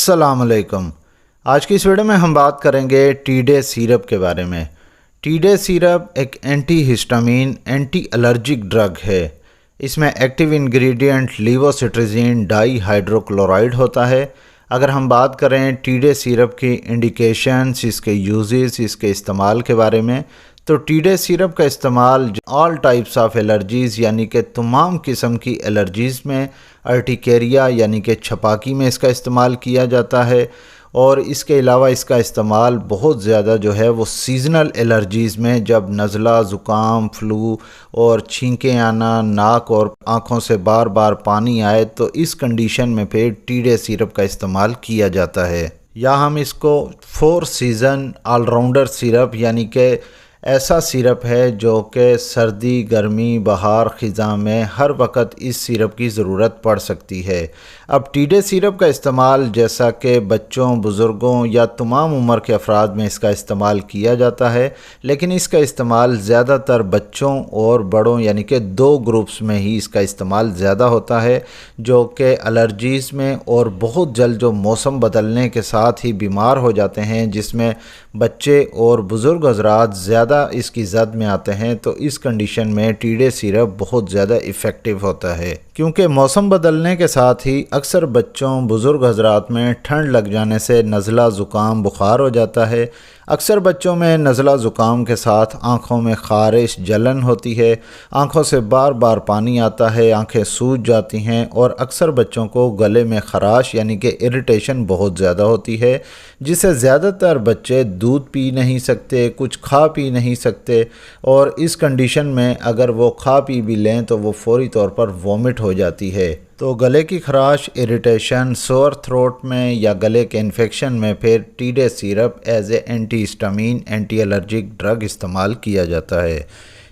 السلام علیکم۔ آج کی اس ویڈیو میں ہم بات کریں گے ٹی ڈے سیرپ کے بارے میں۔ ٹی ڈے سیرپ ایک antihistamine anti allergic drug ہے۔ اس میں ایکٹیو انگریڈینٹ لیووسٹرزین ڈائی ہائیڈروکلورائڈ ہوتا ہے۔ اگر ہم بات کریں ٹی ڈے سیرپ کی انڈیکیشنز، اس کے یوزز، اس کے استعمال کے بارے میں، تو ٹی ڈے سیرپ کا استعمال آل ٹائپس آف الرجیز یعنی کہ تمام قسم کی الرجیز میں، ارٹیکیریا یعنی کہ چھپاکی میں اس کا استعمال کیا جاتا ہے، اور اس کے علاوہ اس کا استعمال بہت زیادہ جو ہے وہ سیزنل الرجیز میں، جب نزلہ، زکام، فلو اور چھینکیں آنا، ناک اور آنکھوں سے بار بار پانی آئے، تو اس کنڈیشن میں پھر ٹی ڈے سیرپ کا استعمال کیا جاتا ہے۔ یا ہم اس کو 4 سیزن آل راؤنڈر سیرپ یعنی کہ ایسا سیرپ ہے جو کہ سردی، گرمی، بہار، خزاں میں ہر وقت اس سیرپ کی ضرورت پڑ سکتی ہے۔ اب ٹی ڈے سیرپ کا استعمال جیسا کہ بچوں، بزرگوں یا تمام عمر کے افراد میں اس کا استعمال کیا جاتا ہے، لیکن اس کا استعمال زیادہ تر بچوں اور بڑوں یعنی کہ 2 گروپس میں ہی اس کا استعمال زیادہ ہوتا ہے، جو کہ الرجیز میں اور بہت جلد جو موسم بدلنے کے ساتھ ہی بیمار ہو جاتے ہیں، جس میں بچے اور بزرگ حضرات زیادہ اس کی زد میں آتے ہیں، تو اس کنڈیشن میں ٹی ڈے سیرپ بہت زیادہ ایفیکٹو ہوتا ہے، کیونکہ موسم بدلنے کے ساتھ ہی اکثر بچوں، بزرگ حضرات میں ٹھنڈ لگ جانے سے نزلہ، زکام، بخار ہو جاتا ہے۔ اکثر بچوں میں نزلہ زکام کے ساتھ آنکھوں میں خارش، جلن ہوتی ہے، آنکھوں سے بار بار پانی آتا ہے، آنکھیں سوج جاتی ہیں، اور اکثر بچوں کو گلے میں خراش یعنی کہ اریٹیشن بہت زیادہ ہوتی ہے، جس سے زیادہ تر بچے دودھ پی نہیں سکتے، کچھ کھا پی نہیں سکتے، اور اس کنڈیشن میں اگر وہ کھا پی بھی لیں تو وہ فوری طور پر وومٹ ہو جاتی ہے۔ تو گلے کی خراش، اریٹیشن، سور تھروٹ میں یا گلے کے انفیکشن میں پھر T day syrup as a antihistamine anti allergic drug استعمال کیا جاتا ہے۔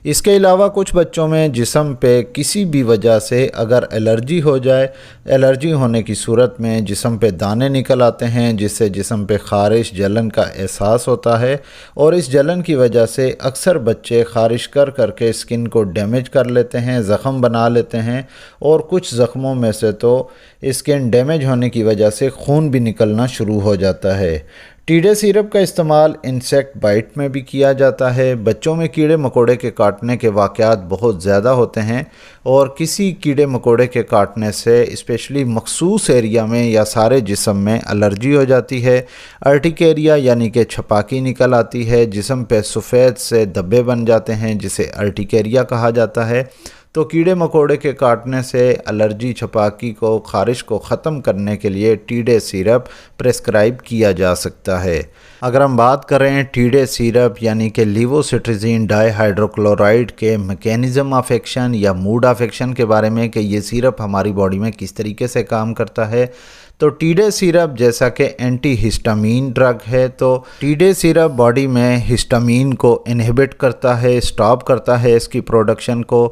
اس کے علاوہ کچھ بچوں میں جسم پہ کسی بھی وجہ سے اگر الرجی ہو جائے، الرجی ہونے کی صورت میں جسم پہ دانے نکل آتے ہیں، جس سے جسم پہ خارش، جلن کا احساس ہوتا ہے، اور اس جلن کی وجہ سے اکثر بچے خارش کر کے اسکن کو ڈیمیج کر لیتے ہیں، زخم بنا لیتے ہیں، اور کچھ زخموں میں سے تو اسکن ڈیمیج ہونے کی وجہ سے خون بھی نکلنا شروع ہو جاتا ہے۔ ٹی ڈے سیرپ کا استعمال انسیکٹ بائٹ میں بھی کیا جاتا ہے۔ بچوں میں کیڑے مکوڑے کے کاٹنے کے واقعات بہت زیادہ ہوتے ہیں، اور کسی کیڑے مکوڑے کے کاٹنے سے اسپیشلی مخصوص ایریا میں یا سارے جسم میں الرجی ہو جاتی ہے۔ ارٹیکیریا یعنی کہ چھپاکی نکل آتی ہے، جسم پہ سفید سے دھبے بن جاتے ہیں، جسے ارٹیکیریا کہا جاتا ہے۔ تو کیڑے مکوڑے کے کاٹنے سے الرجی، چھپاکی کو، خارش کو ختم کرنے کے لیے ٹی ڈے سیرپ پریسکرائب کیا جا سکتا ہے۔ اگر ہم بات کریں ٹی ڈے سیرپ یعنی کہ لیووسٹرزین ڈائی ہائیڈروکلورائڈ کے میکینزم آف ایکشن یا موڈ آف ایکشن کے بارے میں، کہ یہ سیرپ ہماری باڈی میں کس طریقے سے کام کرتا ہے، تو ٹی ڈے سیرپ جیسا کہ اینٹی ہسٹامین ڈرگ ہے، تو ٹی ڈے سیرپ باڈی میں ہسٹامین کو انہیبٹ کرتا ہے، سٹاپ کرتا ہے اس کی پروڈکشن کو۔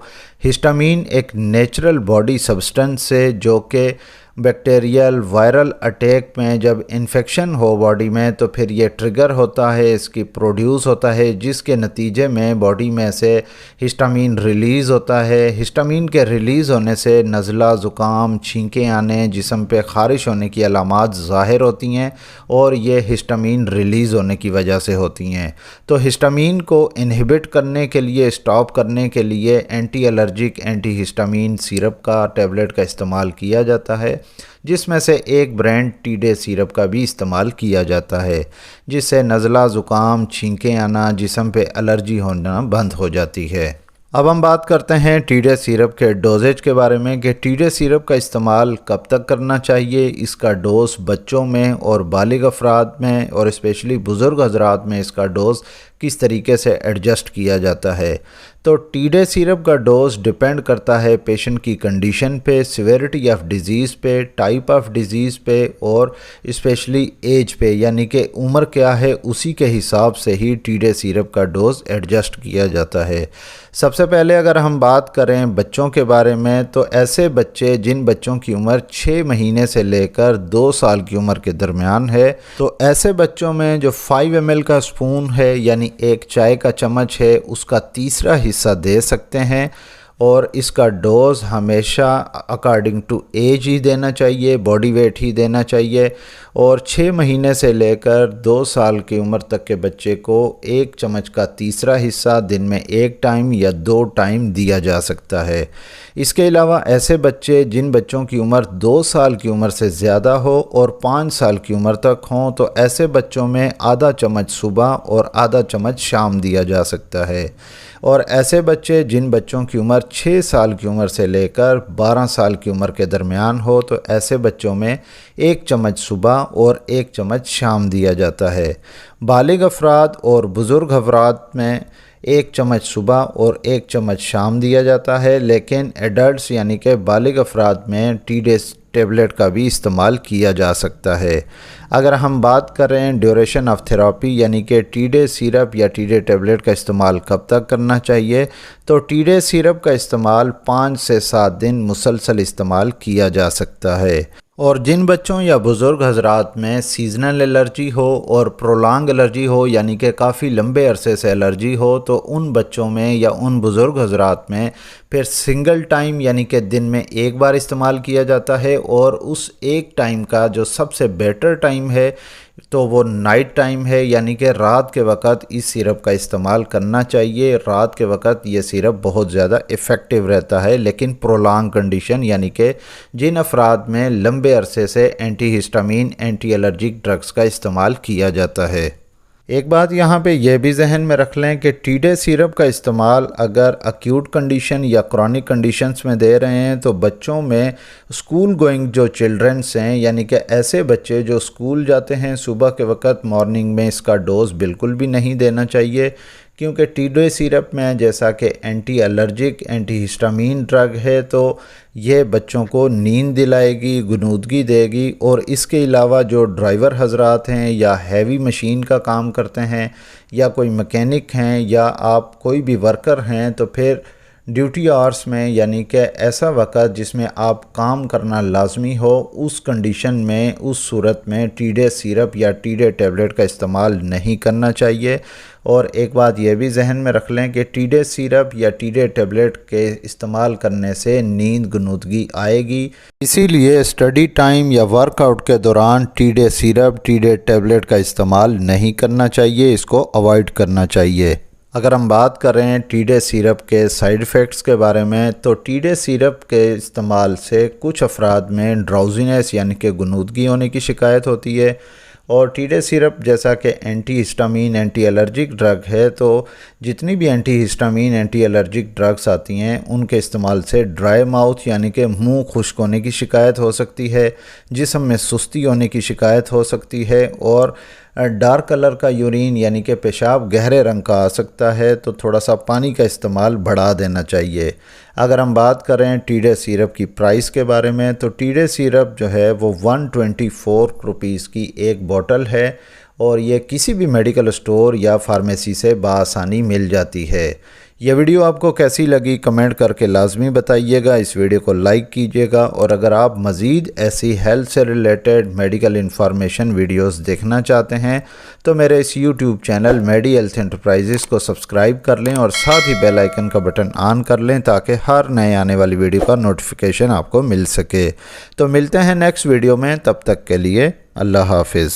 ہسٹامین ایک نیچرل باڈی سبسٹنس ہے جو کہ بیکٹیریل وائرل اٹیک میں جب انفیکشن ہو باڈی میں، تو پھر یہ ٹریگر ہوتا ہے، اس کی پروڈیوس ہوتا ہے، جس کے نتیجے میں باڈی میں سے ہسٹامین ریلیز ہوتا ہے۔ ہسٹامین کے ریلیز ہونے سے نزلہ، زکام، چھینکیں آنے، جسم پہ خارش ہونے کی علامات ظاہر ہوتی ہیں، اور یہ ہسٹامین ریلیز ہونے کی وجہ سے ہوتی ہیں۔ تو ہسٹامین کو انہیبٹ کرنے کے لیے، سٹاپ کرنے کے لیے anti allergic antihistamine syrup کا، ٹیبلٹ کا استعمال کیا جاتا ہے، جس میں سے ایک برانڈ ٹی ڈے سیرپ کا بھی استعمال کیا جاتا ہے، جس سے نزلہ، زکام، چھینکیں آنا، جسم پہ الرجی ہونا بند ہو جاتی ہے۔ اب ہم بات کرتے ہیں ٹی ڈے سیرپ کے ڈوزیج کے بارے میں، کہ ٹی ڈے سیرپ کا استعمال کب تک کرنا چاہیے، اس کا ڈوز بچوں میں اور بالغ افراد میں اور اسپیشلی بزرگ حضرات میں اس کا ڈوز کس طریقے سے ایڈجسٹ کیا جاتا ہے۔ تو ٹی ڈے سیرپ کا ڈوز ڈیپینڈ کرتا ہے پیشنٹ کی کنڈیشن پہ، سیویرٹی آف ڈیزیز پہ، ٹائپ آف ڈیزیز پہ، اور اسپیشلی ایج پہ، یعنی کہ عمر کیا ہے اسی کے حساب سے ہی ٹی ڈے سیرپ کا ڈوز ایڈجسٹ کیا جاتا ہے۔ سب سے پہلے اگر ہم بات کریں بچوں کے بارے میں، تو ایسے بچے جن بچوں کی عمر 6 مہینے سے لے کر 2 سال کی عمر کے درمیان ہے، تو ایسے بچوں میں جو 5 ml کا سپون ہے، یعنی ایک چائے کا چمچ ہے، اس کا تیسرا حصہ دے سکتے ہیں، اور اس کا ڈوز ہمیشہ اکارڈنگ ٹو ایج ہی دینا چاہیے، باڈی ویٹ ہی دینا چاہیے، اور 6 مہینے سے لے کر 2 سال کی عمر تک کے بچے کو 1 چمچ کا تیسرا حصہ دن میں 1 ٹائم یا 2 ٹائم دیا جا سکتا ہے۔ اس کے علاوہ ایسے بچے جن بچوں کی عمر 2 سال کی عمر سے زیادہ ہو اور 5 سال کی عمر تک ہوں تو ایسے بچوں میں آدھا چمچ صبح اور آدھا چمچ شام دیا جا سکتا ہے، اور ایسے بچے جن بچوں کی عمر 6 سال کی عمر سے لے کر 12 سال کی عمر کے درمیان ہو تو ایسے بچوں میں 1 چمچ صبح اور 1 چمچ شام دیا جاتا ہے۔ بالغ افراد اور بزرگ افراد میں 1 چمچ صبح اور 1 چمچ شام دیا جاتا ہے، لیکن ایڈلٹس یعنی کہ بالغ افراد میں ٹی ڈے ٹیبلٹ کا بھی استعمال کیا جا سکتا ہے۔ اگر ہم بات کریں ڈیوریشن آف تھراپی یعنی کہ ٹی ڈے سیرپ یا ٹی ڈے ٹیبلٹ کا استعمال کب تک کرنا چاہیے، تو ٹی ڈے سیرپ کا استعمال 5 سے 7 دن مسلسل استعمال کیا جا سکتا ہے، اور جن بچوں یا بزرگ حضرات میں سیزنل الرجی ہو اور پرولانگ الرجی ہو یعنی کہ کافی لمبے عرصے سے الرجی ہو تو ان بچوں میں یا ان بزرگ حضرات میں پھر سنگل ٹائم یعنی کہ دن میں 1 بار استعمال کیا جاتا ہے، اور اس 1 ٹائم کا جو سب سے بیٹر ٹائم ہے تو وہ نائٹ ٹائم ہے، یعنی کہ رات کے وقت اس سیرپ کا استعمال کرنا چاہیے۔ رات کے وقت یہ سیرپ بہت زیادہ ایفیکٹو رہتا ہے، لیکن پرولانگ کنڈیشن یعنی کہ جن افراد میں لمبے عرصے سے antihistamine anti allergic drugs کا استعمال کیا جاتا ہے۔ ایک بات یہاں پہ یہ بھی ذہن میں رکھ لیں کہ ٹی ڈے سیرپ کا استعمال اگر ایکیوٹ کنڈیشن یا کرونک کنڈیشنز میں دے رہے ہیں تو بچوں میں اسکول گوئنگ جو چلڈرنس ہیں یعنی کہ ایسے بچے جو اسکول جاتے ہیں صبح کے وقت مارننگ میں اس کا ڈوز بالکل بھی نہیں دینا چاہیے، کیونکہ ٹی ڈے سیرپ میں جیسا کہ anti allergic antihistamine drug ہے تو یہ بچوں کو نیند دلائے گی، غنودگی دے گی، اور اس کے علاوہ جو ڈرائیور حضرات ہیں یا ہیوی مشین کا کام کرتے ہیں یا کوئی مکینک ہیں یا آپ کوئی بھی ورکر ہیں تو پھر ڈیوٹی آورس میں یعنی کہ ایسا وقت جس میں آپ کام کرنا لازمی ہو اس کنڈیشن میں اس صورت میں ٹی ڈے سیرپ یا ٹی ڈے ٹیبلٹ کا استعمال نہیں کرنا چاہیے۔ اور ایک بات یہ بھی ذہن میں رکھ لیں کہ ٹی ڈے سیرپ یا ٹی ڈے ٹیبلٹ کے استعمال کرنے سے نیند غنودگی آئے گی، اسی لیے اسٹڈی ٹائم یا ورک آؤٹ کے دوران T day syrup T day tablet کا استعمال نہیں کرنا چاہیے، اس کو اوائڈ کرنا چاہیے۔ اگر ہم بات کریں ٹی ڈے سیرپ کے سائیڈ ایفیکٹس کے بارے میں تو ٹی ڈے سیرپ کے استعمال سے کچھ افراد میں ڈراؤزینس یعنی کہ غنودگی ہونے کی شکایت ہوتی ہے، اور ٹی ڈے سیرپ جیسا کہ antihistamine anti allergic drug ہے تو جتنی بھی antihistamine anti allergic drugs آتی ہیں ان کے استعمال سے ڈرائی ماؤتھ یعنی کہ منہ خشک ہونے کی شکایت ہو سکتی ہے، جسم میں سستی ہونے کی شکایت ہو سکتی ہے، اور ڈارک کلر کا یورین یعنی کہ پیشاب گہرے رنگ کا آ سکتا ہے، تو تھوڑا سا پانی کا استعمال بڑھا دینا چاہیے۔ اگر ہم بات کریں ٹی ڈے سیرپ کی پرائس کے بارے میں تو ٹی ڈے سیرپ جو ہے وہ 124 روپیز کی ایک بوٹل ہے، اور یہ کسی بھی میڈیکل اسٹور یا فارمیسی سے بآسانی مل جاتی ہے۔ یہ ویڈیو آپ کو کیسی لگی کمنٹ کر کے لازمی بتائیے گا، اس ویڈیو کو لائک کیجیے گا، اور اگر آپ مزید ایسی ہیلتھ سے ریلیٹڈ میڈیکل انفارمیشن ویڈیوز دیکھنا چاہتے ہیں تو میرے اس یوٹیوب چینل میڈی ہیلتھ انٹرپرائزز کو سبسکرائب کر لیں اور ساتھ ہی بیل آئیکن کا بٹن آن کر لیں تاکہ ہر نئے آنے والی ویڈیو کا نوٹیفیکیشن آپ کو مل سکے۔ تو ملتے ہیں نیکسٹ ویڈیو میں، تب تک کے لیے اللہ حافظ۔